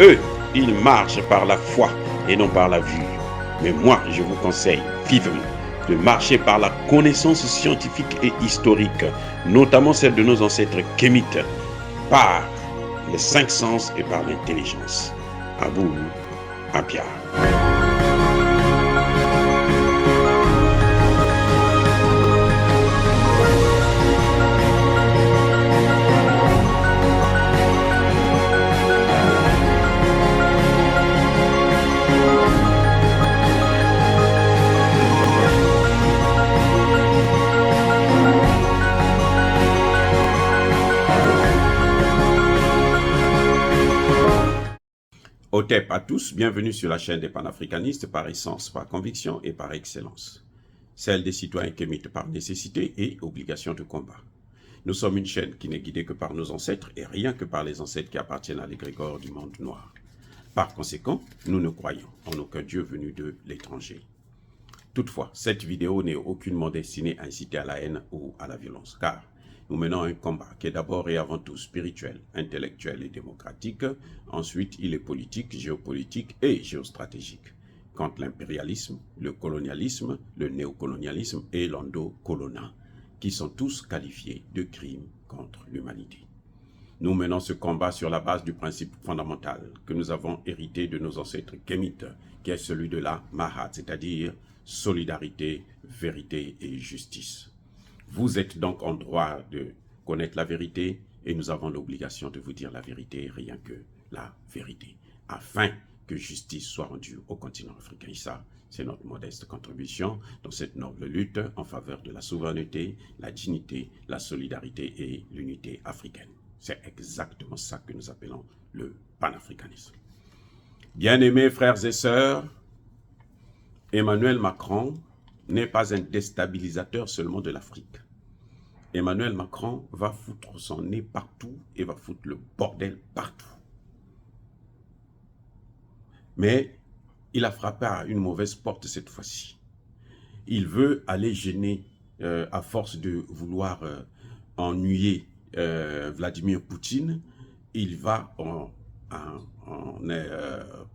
Eux, ils marchent par la foi et non par la vue. Mais moi, je vous conseille vivement de marcher par la connaissance scientifique et historique, notamment celle de nos ancêtres kémites, par les cinq sens et par l'intelligence. À vous, à Pierre. Otep à tous, bienvenue sur la chaîne des panafricanistes par essence, par conviction et par excellence. Celle des citoyens kémites par nécessité et obligation de combat. Nous sommes une chaîne qui n'est guidée que par nos ancêtres et rien que par les ancêtres qui appartiennent à l'égrégore du monde noir. Par conséquent, nous ne croyons en aucun Dieu venu de l'étranger. Toutefois, cette vidéo n'est aucunement destinée à inciter à la haine ou à la violence, car nous menons un combat qui est d'abord et avant tout spirituel, intellectuel et démocratique. Ensuite, il est politique, géopolitique et géostratégique. Contre l'impérialisme, le colonialisme, le néocolonialisme et l'endocolonat, qui sont tous qualifiés de crimes contre l'humanité. Nous menons ce combat sur la base du principe fondamental que nous avons hérité de nos ancêtres kémites, qui est celui de la Mahat, c'est-à-dire solidarité, vérité et justice. Vous êtes donc en droit de connaître la vérité et nous avons l'obligation de vous dire la vérité, rien que la vérité, afin que justice soit rendue au continent africain. Et ça, c'est notre modeste contribution dans cette noble lutte en faveur de la souveraineté, la dignité, la solidarité et l'unité africaine. C'est exactement ça que nous appelons le panafricanisme. Bien-aimés frères et sœurs, Emmanuel Macron n'est pas un déstabilisateur seulement de l'Afrique. Emmanuel Macron va foutre son nez partout et va foutre le bordel partout. Mais il a frappé à une mauvaise porte cette fois-ci. Il veut aller gêner, à force de vouloir ennuyer Vladimir Poutine, il va comment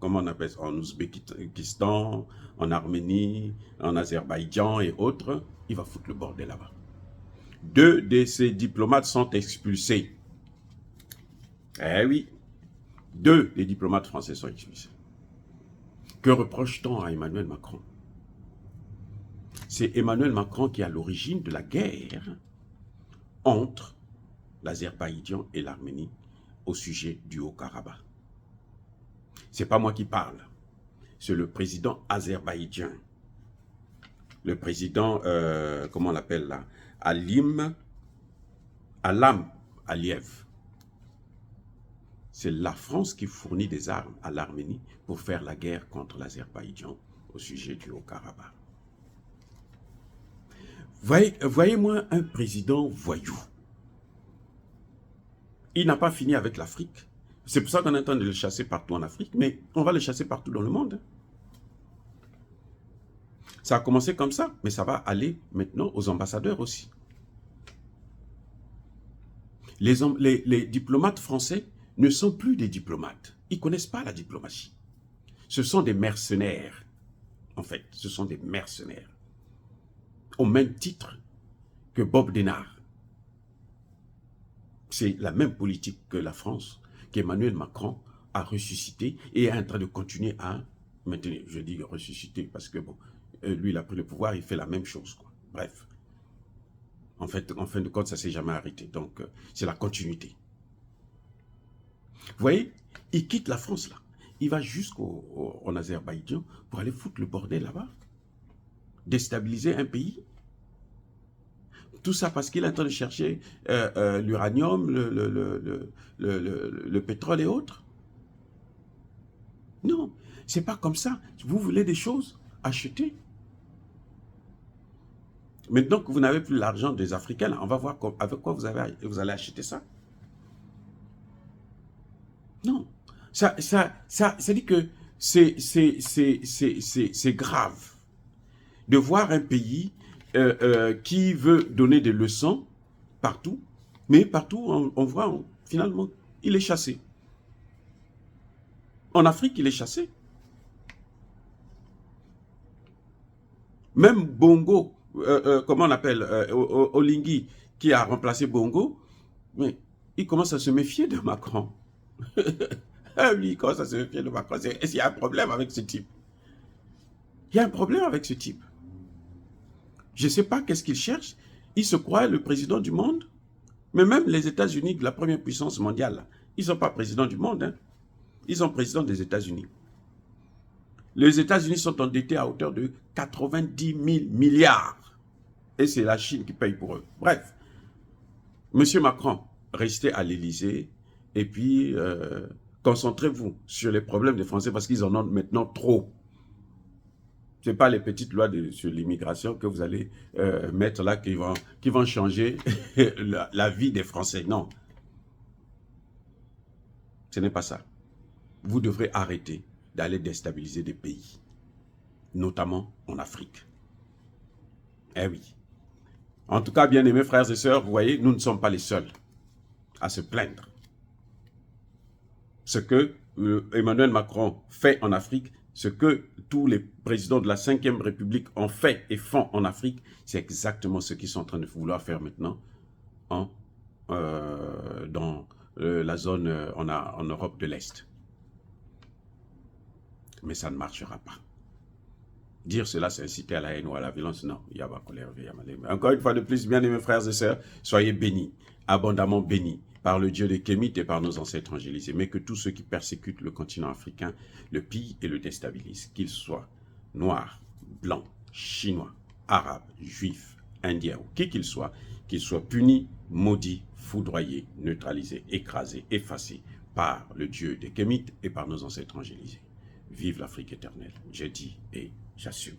on appelle ça, en Ouzbékistan, en Arménie, en Azerbaïdjan et autres, il va foutre le bordel là-bas. 2 de ses diplomates sont expulsés. Eh oui, 2 des diplomates français sont expulsés. Que reproche-t-on à Emmanuel Macron? C'est Emmanuel Macron qui est à l'origine de la guerre entre l'Azerbaïdjan et l'Arménie au sujet du Haut-Karabakh. C'est pas moi qui parle, c'est le président azerbaïdjan. Le président, comment on l'appelle là, Alam Aliyev. C'est la France qui fournit des armes à l'Arménie pour faire la guerre contre l'Azerbaïdjan au sujet du Haut-Karabakh. Voyez-moi un président voyou. Il n'a pas fini avec l'Afrique. C'est pour ça qu'on est en train de le chasser partout en Afrique, mais on va le chasser partout dans le monde. Ça a commencé comme ça, mais ça va aller maintenant aux ambassadeurs aussi. Les diplomates français ne sont plus des diplomates. Ils ne connaissent pas la diplomatie. Ce sont des mercenaires. En fait, ce sont des mercenaires. Au même titre que Bob Denard. C'est la même politique que la France, qu'Emmanuel Macron a ressuscité et est en train de continuer à maintenir. Je dis ressusciter parce que bon, lui, il a pris le pouvoir, il fait la même chose, quoi. Bref. En fait, en fin de compte, ça ne s'est jamais arrêté. Donc, c'est la continuité. Vous voyez, il quitte la France, là. Il va jusqu'en Azerbaïdjan pour aller foutre le bordel là-bas. Déstabiliser un pays. Tout ça parce qu'il est en train de chercher l'uranium, le pétrole et autres. Non, c'est pas comme ça. Vous voulez des choses, achetez. Maintenant que vous n'avez plus l'argent des Africains, on va voir avec quoi vous allez acheter ça. Non, ça dit que c'est grave de voir un pays qui veut donner des leçons partout, mais partout on voit finalement il est chassé. En Afrique, il est chassé. Même Bongo, comment on appelle, Olingi, qui a remplacé Bongo, mais il commence à se méfier de Macron. Lui, il commence à se méfier de Macron. Est-ce qu'il y a un problème avec ce type? Il y a un problème avec ce type. Je ne sais pas qu'est-ce qu'il cherche. Il se croit le président du monde. Mais même les États-Unis, la première puissance mondiale, ils ne sont pas présidents du monde. Hein. Ils sont présidents des États-Unis. Les États-Unis sont endettés à hauteur de 90 000 milliards. Et c'est la Chine qui paye pour eux. Bref, Monsieur Macron, restez à l'Élysée et puis concentrez-vous sur les problèmes des Français parce qu'ils en ont maintenant trop. Ce n'est pas les petites lois sur l'immigration que vous allez mettre là qui vont changer la vie des Français. Non. Ce n'est pas ça. Vous devrez arrêter d'aller déstabiliser des pays, notamment en Afrique. Eh oui. En tout cas, bien-aimés frères et sœurs, vous voyez, nous ne sommes pas les seuls à se plaindre. Ce que Emmanuel Macron fait en Afrique, ce que tous les présidents de la 5e République ont fait et font en Afrique, c'est exactement ce qu'ils sont en train de vouloir faire maintenant dans la zone en Europe de l'Est. Mais ça ne marchera pas. Dire cela, c'est inciter à la haine ou à la violence. Non, il y a pas colère. Encore une fois de plus, bien aimés frères et sœurs, soyez bénis, abondamment bénis par le Dieu des Kémites et par nos ancêtres angélisés. Mais que tous ceux qui persécutent le continent africain le pillent et le déstabilisent, qu'ils soient noirs, blancs, chinois, arabes, juifs, indiens ou qui qu'ils soient punis, maudits, foudroyés, neutralisés, écrasés, effacés par le Dieu des Kémites et par nos ancêtres angélisés. Vive l'Afrique éternelle, j'ai dit et j'assume.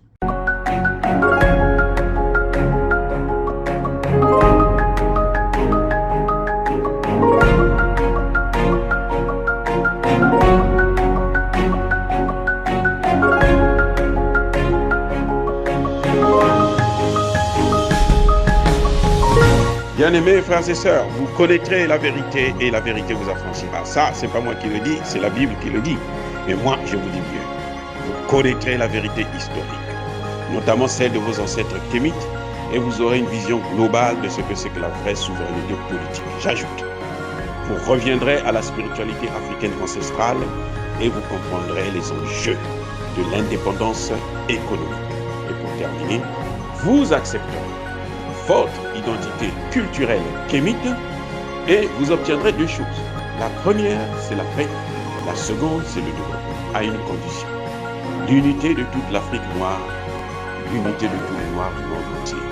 Bien-aimés frères et sœurs, vous connaîtrez la vérité et la vérité vous affranchira. Ça, c'est pas moi qui le dis, c'est la Bible qui le dit. Mais moi, je vous dis mieux. Vous connaîtrez la vérité historique, notamment celle de vos ancêtres kémites, et vous aurez une vision globale de ce que c'est que la vraie souveraineté politique. J'ajoute, vous reviendrez à la spiritualité africaine ancestrale et vous comprendrez les enjeux de l'indépendance économique. Et pour terminer, vous accepterez votre identité culturelle kémite et vous obtiendrez deux choses. La première, c'est la paix. La seconde, c'est le développement, à une condition. L'unité de toute l'Afrique noire, l'unité de tous les Noirs du monde entier.